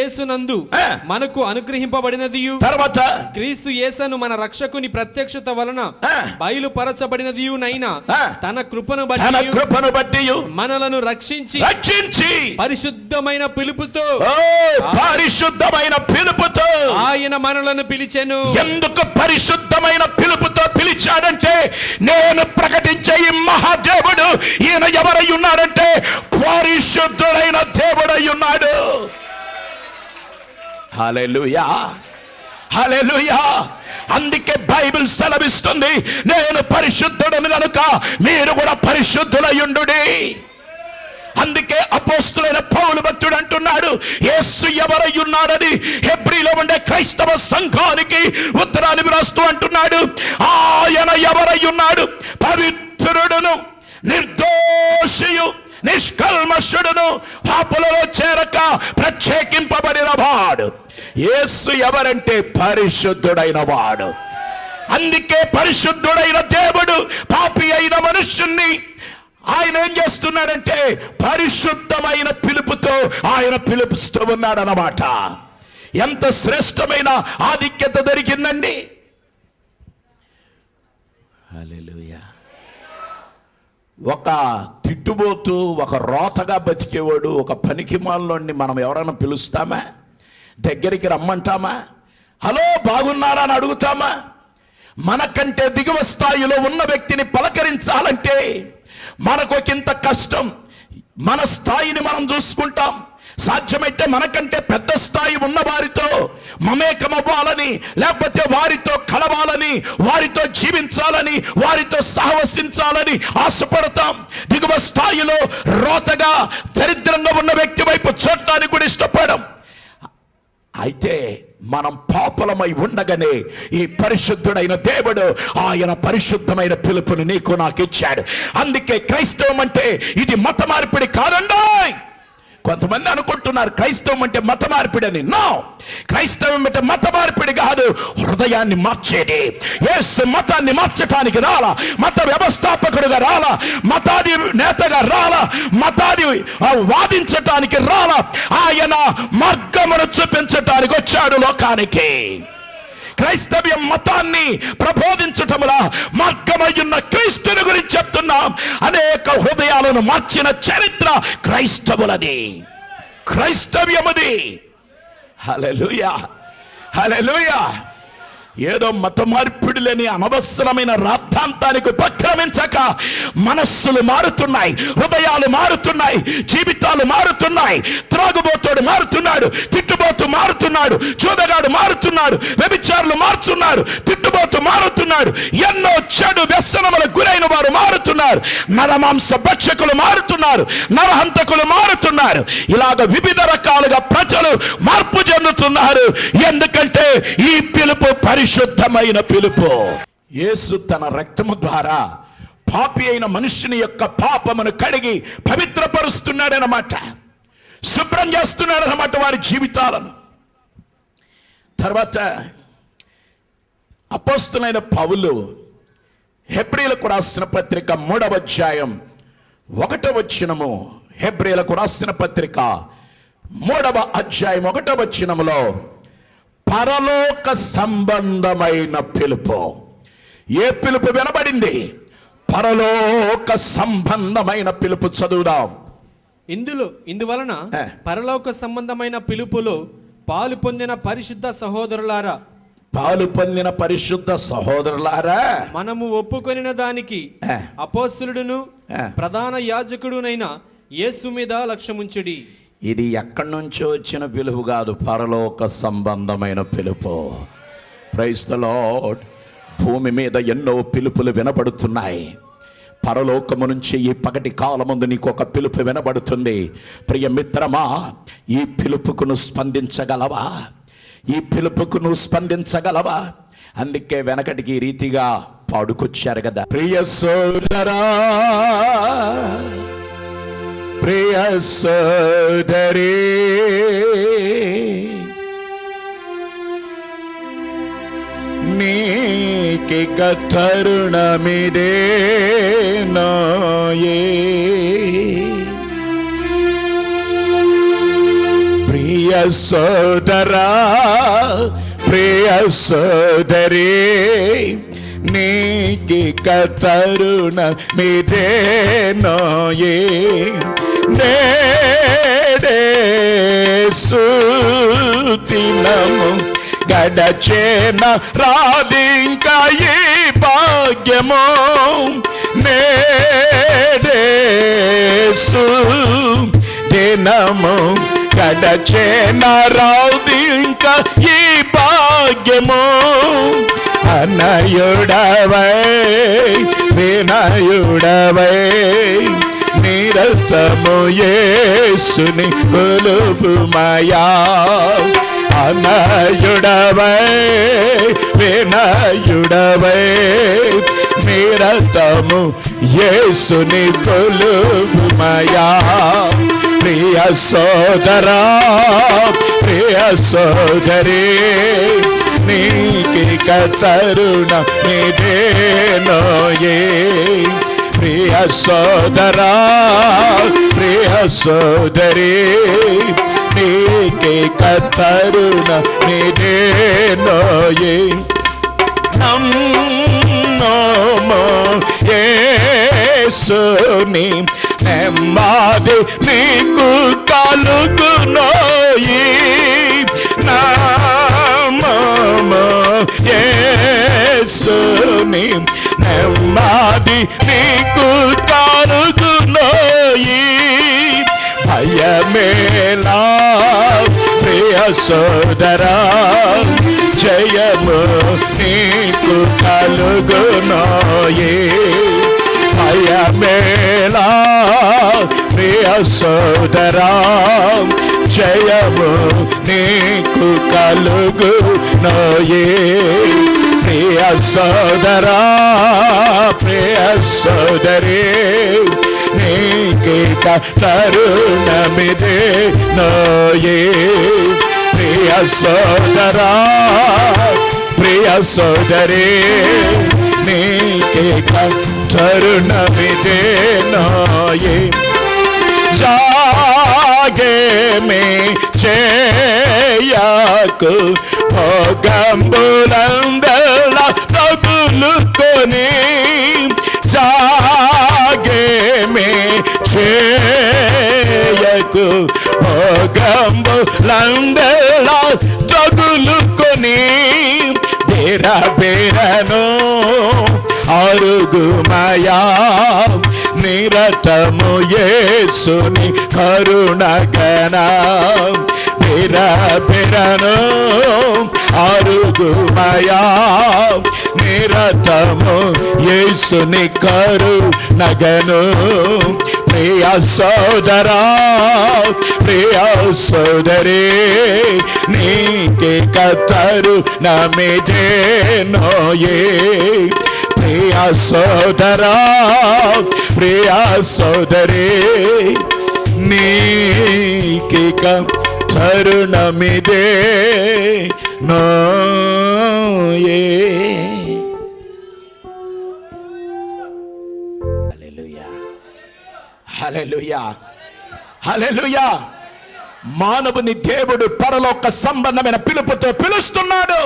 యేసునందు మనకు అనుగ్రహింపబడినదియు తర్వాత క్రీస్తు యేసును మన రక్షకుని ప్రత్యక్షత వలన బయలుపరచబడినదియునైనా తన కృపను బట్టి మనలను రక్షించి పరిశుద్ధమైన పిలుపుతో ఆయన మనలను పిలిచెను. ఎందుకు పరిశుద్ధమైన పిలుపుతో పిలిచాడంటే, నేను ప్రకటించే ఈ మహాదేవుడు ఈయన ఎవరై ఉన్నాడంటే పరిశుద్ధుడైన దేవుడై ఉన్నాడు. హల్లెలూయా, హల్లెలూయా. అందుకే బైబిల్ సెలవిస్తుంది, నేను పరిశుద్ధుడను గనుక మీరు కూడా పరిశుద్ధులయ్యుండుడి. అందుకే అపోస్తులైన పౌలు భక్తుడు అంటున్నాడు, యేసు ఎవరై ఉన్నాడని హెబ్రీలో ఉండే క్రైస్తవ సంఘానికి ఉత్తరాన్ని రాస్తూ అంటున్నాడు, ఆయన ఎవరై ఉన్నాడు? పవిత్రుడును, నిర్దోషియు, నిష్కల్మషుడును, పాపులలో చేరక ప్రత్యేకింపబడిన వాడు. యేసు ఎవరంటే పరిశుద్ధుడైన వాడు. అందుకే పరిశుద్ధుడైన దేవుడు పాపి అయిన మనుష్యుణ్ణి ఆయన ఏం చేస్తున్నాడంటే పరిశుద్ధమైన పిలుపుతో ఆయన పిలుపుస్తూ ఉన్నాడన్నమాట. ఎంత శ్రేష్టమైన ఆధిక్యత దొరికిందండి. హల్లెలూయా. ఒక తిట్టుబోతూ, ఒక రోతగా బతికేవాడు, ఒక పనికిమాలినోడిని మనం ఎవరైనా పిలుస్తామా? దగ్గరికి రమ్మంటామా? హలో బాగున్నారా అని అడుగుతామా? మనకంటే దిగువ స్థాయిలో ఉన్న వ్యక్తిని పలకరించాలంటే మనకు ఒకంత కష్టం. మన స్థాయిని మనం చూసుకుంటాం. సాధ్యమైతే మనకంటే పెద్ద స్థాయి ఉన్న వారితో మమేకమవ్వాలని, లేకపోతే వారితో కలవాలని, వారితో జీవించాలని, వారితో సహవసించాలని ఆశపడతాం. దిగువ స్థాయిలో రోతగా దరిద్రంగా ఉన్న వ్యక్తి వైపు చూడటానికి కూడా ఇష్టపడం. అయితే మనం పాపలమై ఉండగానే ఈ పరిశుద్ధుడైన దేవుడు ఆయన పరిశుద్ధమైన పిలుపుని నీకు నాకు ఇచ్చాడు. అందుకే క్రైస్తవం అంటే ఇది మత మార్పిడి కాదండి. కొంతమంది అనుకుంటున్నారు క్రైస్తవం అంటే మత మార్పిడి అని. నో, క్రైస్తవం అంటే మత మార్పిడి కాదు, హృదయాన్ని మార్చేది. యేసు మతాన్ని మార్చడానికి రాలా, మత వ్యవస్థాపకుడుగా రాలా, మతాది నేతగా రాలా, మతాది వాదించటానికి రాలా. ఆయన మార్గమును చూపించటానికి వచ్చాడు లోకానికి. క్రైస్తవ్యం మతాన్ని ప్రబోధించటములా మార్గమయ్యున్న క్రీస్తుని గురించి చెప్తున్నాం. అనేక హృదయాలను మార్చిన చరిత్ర క్రైస్తవులది, క్రైస్తవ్యముది. హల్లెలూయా, హల్లెలూయా. ఏదో మత మార్పిడులని అనవసరమైన రాద్ధాంతానికి ఉపక్రమించక మనస్సులు మారుతున్నాయి, హృదయాలు మారుతున్నాయి, జీవితాలు మారుతున్నాయి. త్రాగుబోతుడు మారుతున్నాడు, తిట్టుబోతు మారుతున్నాడు, చూదగాడు మారుతున్నాడు, వ్యభిచారులు మారుతున్నారు, తిట్టుబోతు మారుతున్నాడు, ఎన్నో చెడు వ్యసనములకు గురైన వారు మారుతున్నారు, నరమాంస భక్షకులు మారుతున్నారు, నరహంతకులు మారుతున్నారు. ఇలాగ వివిధ రకాలుగా ప్రజలు మార్పు చెందుతున్నారు. ఎందుకంటే ఈ పిలుపు పరిశుద్ధమైన పిలుపు. యేసు తన రక్తము ద్వారా పాపి అయిన మనుష్యుని యొక్క పాపమును కడిగి పవిత్రపరుస్తున్నాడనమాట, శుభ్రం చేస్తున్నాడనమాట వారి జీవితాలను. తర్వాత అపోస్తలుడైన పౌలు హెబ్రీయులకు రాసిన పత్రిక 3వ అధ్యాయం 1వ వచనము, హెబ్రీయులకు రాసిన పత్రిక 3వ అధ్యాయం 1వ వచనములో పరలోక సంబంధమైన పిలుపు. ఏ పిలుపు వినబడింది? పరలోక సంబంధమైన పిలుపు. చదువుదాం. ఇందువలన పరలోక సంబంధమైన పిలుపులో పాలు పొందిన పరిశుద్ధ సహోదరులారా, పాలు పొందిన పరిశుద్ధ సహోదరులారా, మనము ఒప్పుకొనిన దానికి అపోస్తలుడును ప్రధాన యాజకుడునైన యేసు మీద లక్ష్యముంచుడి. ఇది ఎక్కడి నుంచో వచ్చిన పిలుపు కాదు, పరలోక సంబంధమైన పిలుపు. Praise the Lord. భూమి మీద ఎన్నో పిలుపులు వినబడుతున్నాయి. పరలోకము నుంచి ఈ పగటి కాలముందు నీకు ఒక పిలుపు వినబడుతుంది. ప్రియ మిత్రమా, ఈ పిలుపుకు నువ్వు స్పందించగలవా? ఈ పిలుపుకు నువ్వు స్పందించగలవా? అందుకే వెనకటికి ఈ రీతిగా పాడుకొచ్చారు కదా, ప్రియ సోదరా, ప్రియ సోదరీ, నీకిక తరుణమిదే నాయే, ప్రియ ప్రియ సోదరా, ప్రియ సోదరి, నీకిక తరుణమిదేనోయే. నేడే సుదినము గడచేన రాదింక ఈ భాగ్యము. నేడే సుదినము గడచేన రాదింక ఈ భాగ్యము. అనయుడవై వినయుడవై నిరతము యేసుని కొలుపుమయా. అనయుడవై వినయుడవై నిరతము యేసుని కొలుపుమయా. ప్రియ సోదరా, ప్రియ సోదరి, నీకిక తరుణమిదేనోయే. ప్రియ సోదరా, ప్రియ సోదరి, నీకిక తరుణమిదేనోయే. నమ్మో యేసుని నెమ్మది నీకు కలుగునోయి. నమ్మో యేసుని నెమ్మది నీకు కలుగునోయి. భయమేలా ప్రియ సోదరా, జయము నీకు కలుగునోయి. భయమేలా ప్రియ సోదరా, జయము నీకు కలుగునోయి. ప్రియ సోదరా, ప్రియ సోదరి, నీకిక తరుణమిదేనోయే. ప్రియ సోదరా, ప్రియ సోదరి, నీకిక తరుణమిదేనోయే. జాగేమే చేయకు భోగంబులందల తగులుకొని. జాగేమే చేయకు భోగంబులందల తగులుకొని. బేర బేరను అరుగుమయా. నిరతము యేసుని కరుణగణ. బేర బేరను అరుగుమయా. నిరతము యేసుని కరుణగను. ప్రియ సోదరా, ప్రియ సోదరి, నీకిక తరుణమిదేనోయే. ప్రియ సోదరా, ప్రియ సోదరి, నీకిక తరుణమిదేనోయే. హల్లెలూయా, హల్లెలూయా. మానవుని దేవుడు పరలోక సంబంధమైన పిలుపుతో పిలుస్తున్నాడు.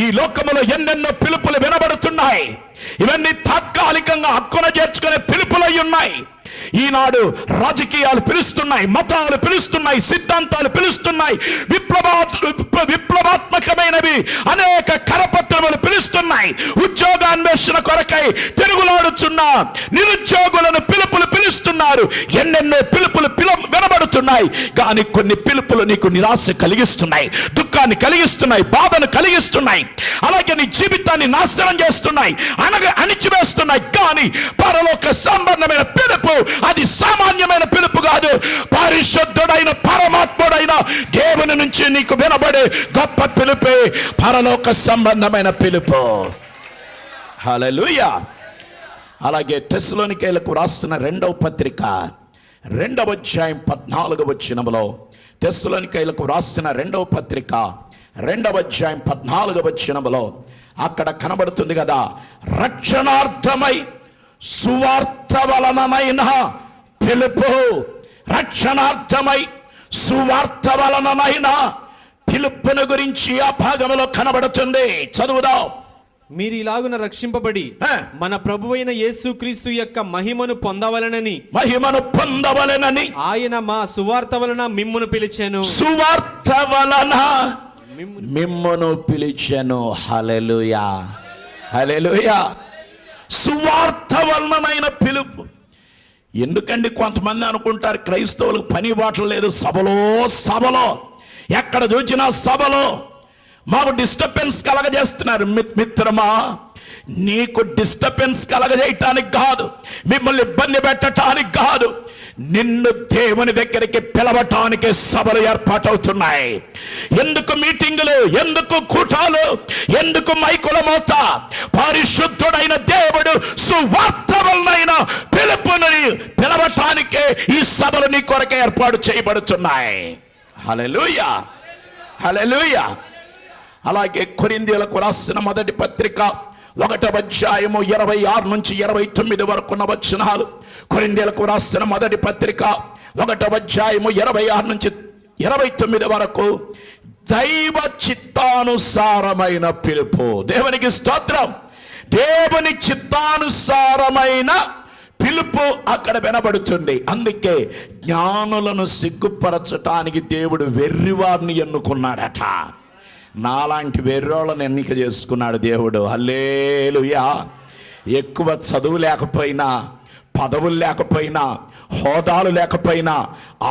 ఈ లోకములో ఎన్నెన్నో పిలుపులు వినబడుతున్నాయి. ఇవన్నీ తాత్కాలికంగా హక్కున చేర్చుకునే పిలుపులై ఉన్నాయి. ఈనాడు రాజకీయాలు పిలుస్తున్నాయి, మతాలు పిలుస్తున్నాయి, సిద్ధాంతాలు పిలుస్తున్నాయి, విప్లవాత్మకమైనవి అనేక కరపత్రములు పిలుస్తున్నాయి. ఉద్యోగాన్వేషణ కొరకై తిరుగులాడుచున్న నిరుద్యోగులను పిలుపులు పిలుస్తున్నారు. ఎన్నెన్నో పిలుపులు వినబడుతున్నాయి. కానీ కొన్ని పిలుపులు నీకు నిరాశ కలిగిస్తున్నాయి, దుఃఖాన్ని కలిగిస్తున్నాయి, బాధను కలిగిస్తున్నాయి, అలాగే నీ జీవితాన్ని నాశనం చేస్తున్నాయి, అణిచివేస్తున్నాయి. కానీ పరలోక సంబంధమైన పిలుపు అది సామాన్యమైన పిలుపు కాదు. పరిశుద్ధుడైన పరమాత్ముడైన దేవుని నుంచి నీకు వినబడే గొప్ప పిలుపే పరలోక సంబంధమైన పిలుపు. హల్లెలూయా. అలాగే తెస్సలోనికైలకు రాసిన 2వ పత్రిక 2వ అధ్యాయం 14వ వచనములో, తెస్సలోనికైలకు రాసిన 2వ పత్రిక 2వ అధ్యాయం 14వ వచనములో అక్కడ కనబడుతుంది కదా, రక్షణార్థమై సువార్త వలనమైన పిలుపు. రక్షణార్థమై సువార్త వలననైనా పిలుపును గురించి ఆ భాగంలో కనబడుతుంది. చదువుదాం. మీరు ఇలాగున రక్షింపబడి మన ప్రభువైన యేసుక్రీస్తు యొక్క మహిమను పొందవలెనని ఆయన మా సువార్త వలన మిమ్మును పిలిచెను. సువార్త వలన మిమ్మును పిలిచెను. హల్లెలూయా, హల్లెలూయా. సువార్త వలనైన పిలుపు. ఎందుకండి కొంతమంది అనుకుంటారు క్రైస్తవులకు పని బాటలు లేదు, సభలో ఎక్కడ చూసినా సభలో మాకు డిస్టర్బెన్స్ కలగజేస్తున్నారు. మిత్రమా, నీకు డిస్టర్బెన్స్ కలగజేయటానికి కాదు, మిమ్మల్ని ఇబ్బంది పెట్టడానికి కాదు, నిన్ను దేవుని దగ్గరికి పిలవటానికి సభలు ఏర్పాటవుతున్నాయి. ఎందుకు మీటింగులు, ఎందుకు కూటాలు, ఎందుకు మైకుల మోత? పరిశుద్ధుడైన దేవుడు సువార్త వలన పిలుపుని పిలవటానికే ఈ సభలు నీ కొరకే ఏర్పాటు చేయబడుతున్నాయి. హల్లెలూయా, హల్లెలూయా. అలాగే కొరింథీయులకు రాసిన మొదటి పత్రిక 1వ అధ్యాయము 26 నుంచి 29 వరకు ఉన్న వచనాలు. కొరింథీయులకు రాసిన మొదటి పత్రిక 1వ అధ్యాయము 26 నుంచి 29 వరకు దైవ చిత్తానుసారమైన పిలుపు. దేవునికి స్తోత్రం. దేవుని చిత్తానుసారమైన పిలుపు అక్కడ వినబడుతుంది. అందుకే జ్ఞానులను సిగ్గుపరచటానికి దేవుడు వెర్రివారిని ఎన్నుకున్నాడట. నాలాంటి వెర్రోళ్ళని ఎన్నిక చేసుకున్నాడు దేవుడు. హల్లెలూయా. ఎక్కువ చదువు లేకపోయినా, పదవులు లేకపోయినా, హోదాలు లేకపోయినా,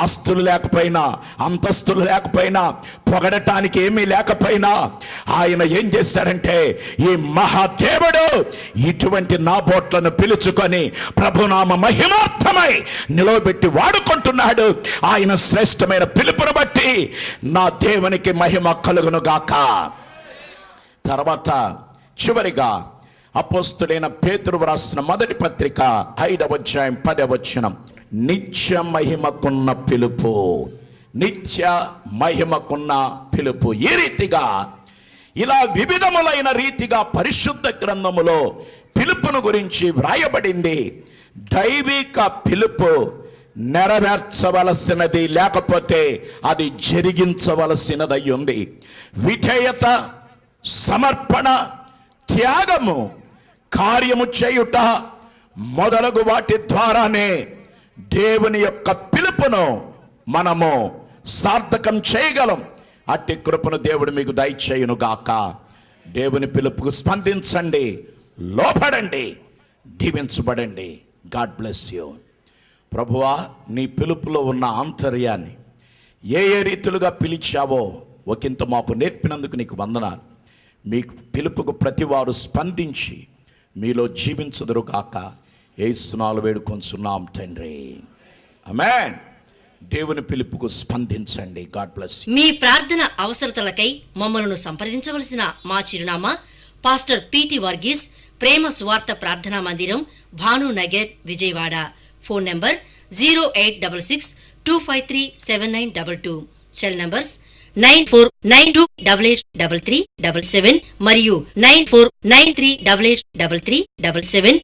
ఆస్తులు లేకపోయినా, అంతస్తులు లేకపోయినా, పొగడటానికి ఏమీ లేకపోయినా, ఆయన ఏం చేశాడంటే ఈ మహాదేవుడు ఇటువంటి నాబోట్లను పిలుచుకొని ప్రభునామ మహిమార్థమై నిలవబెట్టి వాడుకుంటున్నాడు. ఆయన శ్రేష్టమైన పిలుపును బట్టి నా దేవునికి మహిమ కలుగును గాక. తర్వాత చివరిగా అపోస్తుడైన పేతురు వ్రాసిన మొదటి పత్రిక 5వ అధ్యాయం 10వ వచనం. నిత్య మహిమకున్న పిలుపు, నిత్య మహిమకున్న పిలుపు. ఈ రీతిగా ఇలా వివిధములైన రీతిగా పరిశుద్ధ గ్రంథములో పిలుపును గురించి వ్రాయబడింది. దైవిక పిలుపు నెరవేర్చవలసినది, లేకపోతే అది జరిగించవలసినదై ఉంది. విధేయత, సమర్పణ, త్యాగము, కార్యము చేయుట మొదలగు వాటి ద్వారానే దేవుని యొక్క పిలుపును మనము సార్థకం చేయగలం. అట్టి కృపను దేవుడు మీకు దయచేయును గాక. దేవుని పిలుపుకు స్పందించండి, లోపడండి, దీవించబడండి. God bless you. ప్రభువా, నీ పిలుపులో ఉన్న ఆంతర్యాన్ని ఏ రీతులుగా పిలిచావో ఒకంత మాకు నేర్పినందుకు నీకు వందనాలు. మీ పిలుపుకు ప్రతివారు స్పందించి మీలో జీవించదురు కాక యేసునామములో వేడుకొంచున్నాం తండ్రి. ఆమేన్. దేవుని పిలుపుకు స్పందించండి. God bless. మీ ప్రార్థన అవసరతలకై మమ్మల్ని సంప్రదించవలసిన మా చిరునామా పాస్టర్ పిటి వర్గీస్, ప్రేమ సువార్త ప్రార్థనా మందిరం, Bhanunagar, Vijayawada. Phone number 0866253792. Cell numbers 9492883377 మరియు 9493883377.